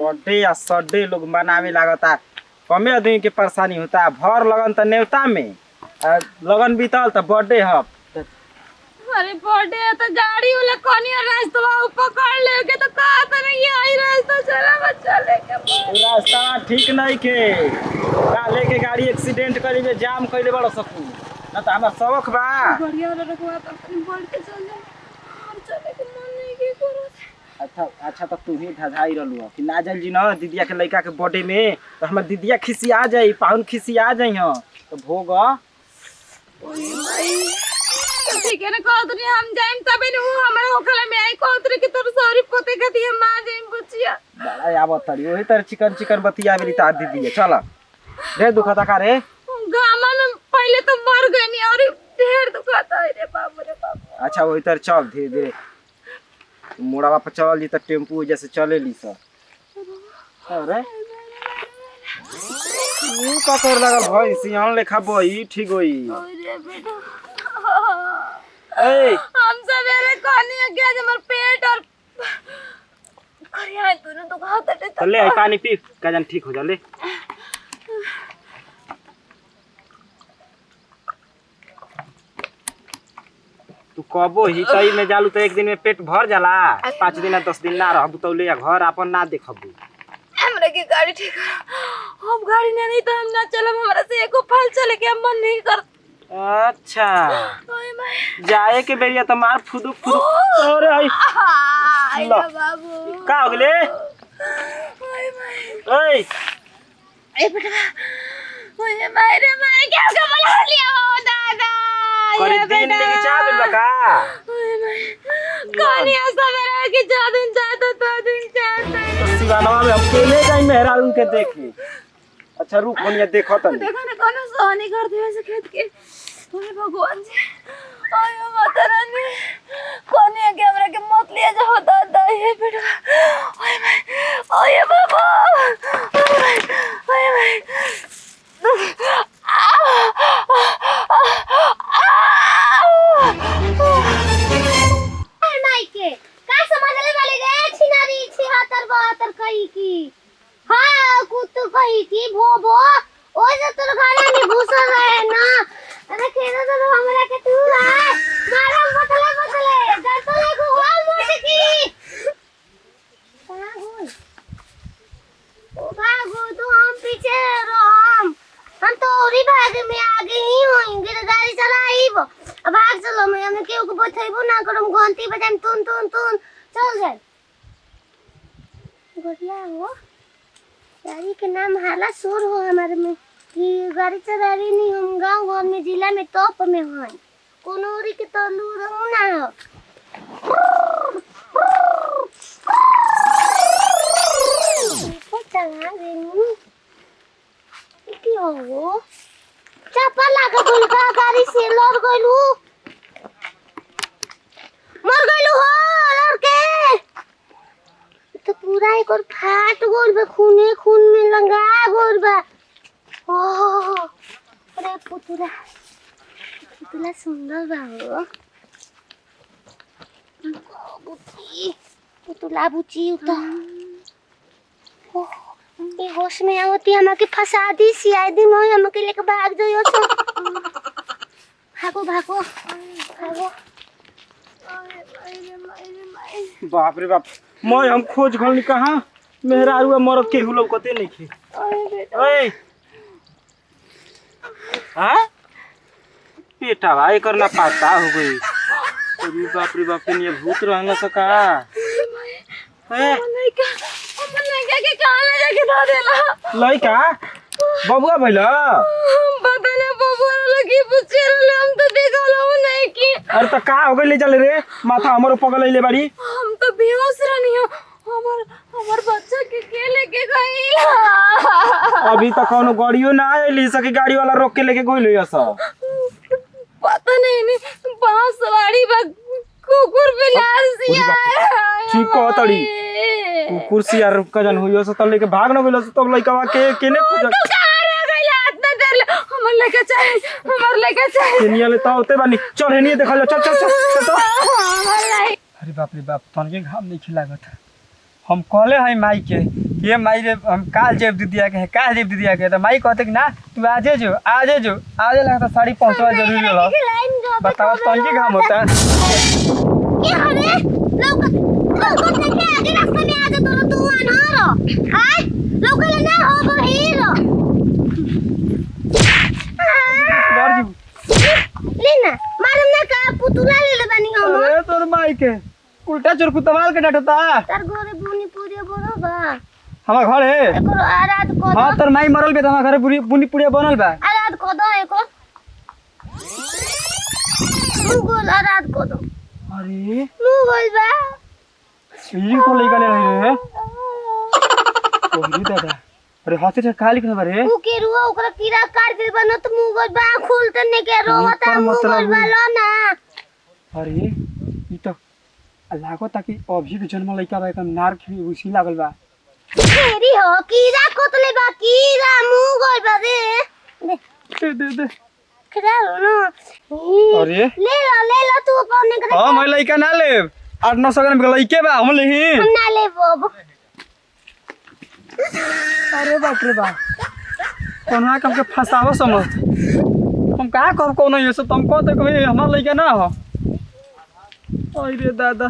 Birthday या सडे लोग मनावे लागता, कमे आदमी के परेशानी होता। भर लगन त नेवता में लगन बीतल त बर्थडे ह। अरे बर्थडे है तो गाड़ी वाला कोनी रास्ता पकड़ लेके तो कहा था नहीं आई रास्ता चला बच्चा लेके। रास्ता ठीक नहीं के का लेके गाड़ी एक्सीडेंट करी में जाम कइले बड़ सकू ना त हमर सबक बा। बढ़िया वाला रखवा तो बढ़ के चल जा और चले के मन नहीं के करो। अच्छा तो तू ही धधाई रहलू कि ना जल जी ना दीदिया के लड़का के बर्थडे में तो हमर दीदिया खिसिया जाई, पाहुन खिसिया जाई ह तो भोग। ओए भाई तो ठीक है ना कह तू हम जाइम तबे न वो हमरा होखला में आई कह तू कि तोर सॉरी पोते के दिए मां जाइम बुचिया बड़ा आवत तड़ी ओही तर चिकन चिकन बतिया मेरी तार दीदी चल रे दुखता का रे गामा में पहले तो मर गई नहीं और ढेर दुखाता है रे बाप रे बाप। अच्छा वही तर चल धीरे धीरे मोड़ावा पर चल जी त टेम्पू जैसे चले ली सब अरे तू का कर लगल भाई सियान लेखा बई ठीक होई। अरे बेटा ए हम सवेरे कहनी है कि आज हमर पेट और करिया दोनों दुखाता है तो ले पानी पी का जान ठीक हो जा ले। तू कबो ही तई में जालू तो एक दिन में पेट भर जाला, 5 दिन 10 दिन ना रहबू तो ले घर अपन ना देखबू। हमरा की गाड़ी ठीक कर हम गाड़ी नहीं तो हम ना चलब हमरा से एको फल चले के मन नहीं कर। अच्छा ओए माय जाए के बेरिया तो मार फुदुक फुदुक अरे आई आई लो। बाबू का हो गेले ओए माय ए ए बेटा ओए माय रे माय क्या क्या बोला लिया वो दादा करे दिन लेके चाह बिल बका ओए माय कहानी ऐसा मेरा कि जा दिन जाता तो दिन जाता तो सिवानवा में हम अकेले जाई मेहरा उनके देखे। अच्छा रुक होनिया देखो तनी देखो ना कौन सोनी कर दिया ऐसे खेत के ओए भगवान जी आयो माता रानी कौन है कि हमरा के मौत लिया जा होता दाई बेटा ओए माय ओए बाबा ओए माय माइके का समझले वाले रे छिनारी 76 72 कही की हां कुत्तू कही की भोबो ओ जे तोर गाना में घुसल रहे ना अरे केना तो हमरा के तू है मारा बतले डर तो लेको हुआ मोट की भागो तो हम पीछे रहो हम तो औरी भाग में आगे ही होंगे तो गाड़ी चलाइब अब भाग चलो मैं हमें केहू को बैठेबो ना करम घंटी बजाम तुन तुन तुन चल जाए बढ़िया हो गाड़ी के नाम हाला शोर हो हमारे में कि गाड़ी चला रही नहीं हम गांव घर में जिला में टॉप में हैं कोनो औरी के तो लू रहू ना हो पता नहीं की हो चापा लागा बोल का गाड़ी से लड़ गइलू मर गइलू हो लड़के तो पूरा एक और फाट गोल बा खूने खून में लंगा गोल बा ओ अरे पुतला पुतला सुंदर बा हो बुची पुतला बुची उता ओ ये होश में आवती हमके फंसा दी सीआईडी में हमके लेके भाग जाइयो सो भागो भागो भागो बाप रे बाप मैं हम खोज घलनी कहां मेहरा हुआ मरद के हुलो कते नहीं खे ओए हां बेटा भाई करना पाता हो गई अरे बाप रे बाप ने भूत रहना सका है लड़का के कहां ले जाके धा देला लइका बबुआ भइला पता नहीं बबुआ लगी पूछे रे हम तो देखलो नहीं की अरे त का हो गइले चल रे माथा हमरो पगलैले बाड़ी हम तो बेहोश रहनी हो हमर बच्चा के लेके गई अभी तक कोनो गाड़ियो ना आइली सके गाड़ी वाला रोक के लेके गइल ऐसा पता नहीं बांस सवारी बा कुकुर बिलार सिया ठीक कह तड़ी कुकुर सिया रुक जन होइयो से त लेके भाग न गइल तब लइकावा के केने खोज तू कहां रह गइला इतना देर हमर लेके चाहिए केनिया ले त होते बानी चल हेनी देखल चल चल चल तो हमर अरे बाप रे बाप तनके घाम नहीं खिलागत हम कहले है माई के ये माई रे हम काल जेब दीदिया के काल जेब दीदिया के तो माई कहते कि ना तू आजे जो आजे लगता साड़ी पहुंचवा जरूरी होला बताओ तंगी काम होता है क्या हो रे लौकत देखे आगे रास्ते में आ जा तू अनहार हाय लौकल ना हो बहिर लेना मारम ना का पुतुला ले ले बानी हम अरे तोर माई के उल्टा चोर कुतवाल के डांटता तार घरे बुनी पूरी बोलो बा हमार घर है एको रात को हां तोर माई मरल बे त हमार घरे बुनी पुड़िया बनल बा रात को दो एको मुगल रात को दो अरे मुगल बा ये को लेके ले रहे हैं ओही दादा अरे हाथ से काली के बारे ऊ के रुआ ओकरा कीड़ा काट दे बनो त मुगल बा खुलते ने के रोवता मुगल वाला ना अरे ई तो लागो ताकि अभी के जन्म लइका बा एकदम नार खी उसी लागल बा तेरी हो कीड़ा कोतले बा कीड़ा मुगल बा दे दे खड़ा ना अरे ले लो तू अपने के हां मैं लइका ना ले 8-9 सौ ग्राम लइके बा हम लेही हम ना ले बाबू अरे बाप रे बाप कोना कम के फसावो समझ हम का कर कोनो ये सब तुमको तो कभी हमार लइका ना हो अरे दादा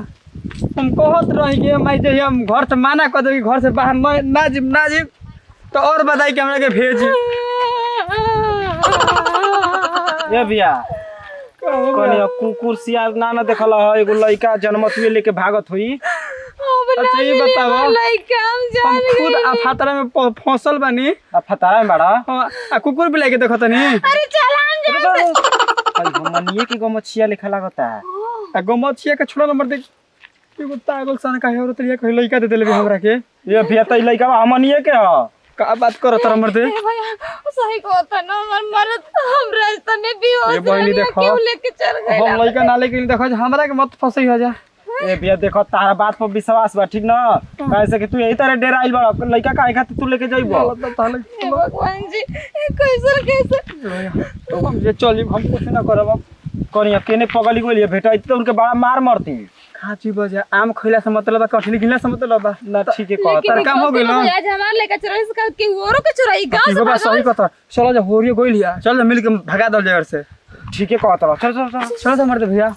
हम कहत रही कि माई जे हम घर से माना कर दे घर से बाहर ना जिम तो और बताई कि हमरा के भेजी ए बिया कोनी कुकुर सियार ना देखल ह एगो लइका जन्मतुए लेके भागत होई अच्छा ये बताओ लइका हम हम जान खुद अफातरा में फंसल बानी आ फतारा में बाड़ा आ कुकुर भी लेके देखत नहीं अरे चल हम जा हमनिए के गमछिया लिखा लागता आ गमछिया के छोड़ा नंबर देख एगो तागल सन का है औरत कहीं लइका दे देले हमरा के ये बिया त लइका हमनिए के ह का बात करत हमर दे भैया सही कहता ना हमार मरद हम रास्ता में भी हो ए बहिनी देखो क्यों लेके चल गए हम लइका ना लेके देखो हमरा के मत फसई हो जा ए बिया देखो तारा बात पर विश्वास बा ठीक न कैसे कि तू यही तरह डेरा आइल बा लइका काहे खातिर तू लेके जाइबो हे भगवान जी कैसे ये चली हम कुछ ना करब कनिया केने पगली गोलिए भेटा तो उनके बड़ा मार मरती खाची बजा आम खइला से मतलब कठली गिला से मतलब ना ठीक है कहत तर काम हो गेल आज हमार लेके चल इसका कि औरो के चुराई गांव ठीक बा सही कहत चलो जा होरियो गोइलिया चल मिल के भगा दल जगर से ठीक है कहत चल चल चल चलो हमर दे भैया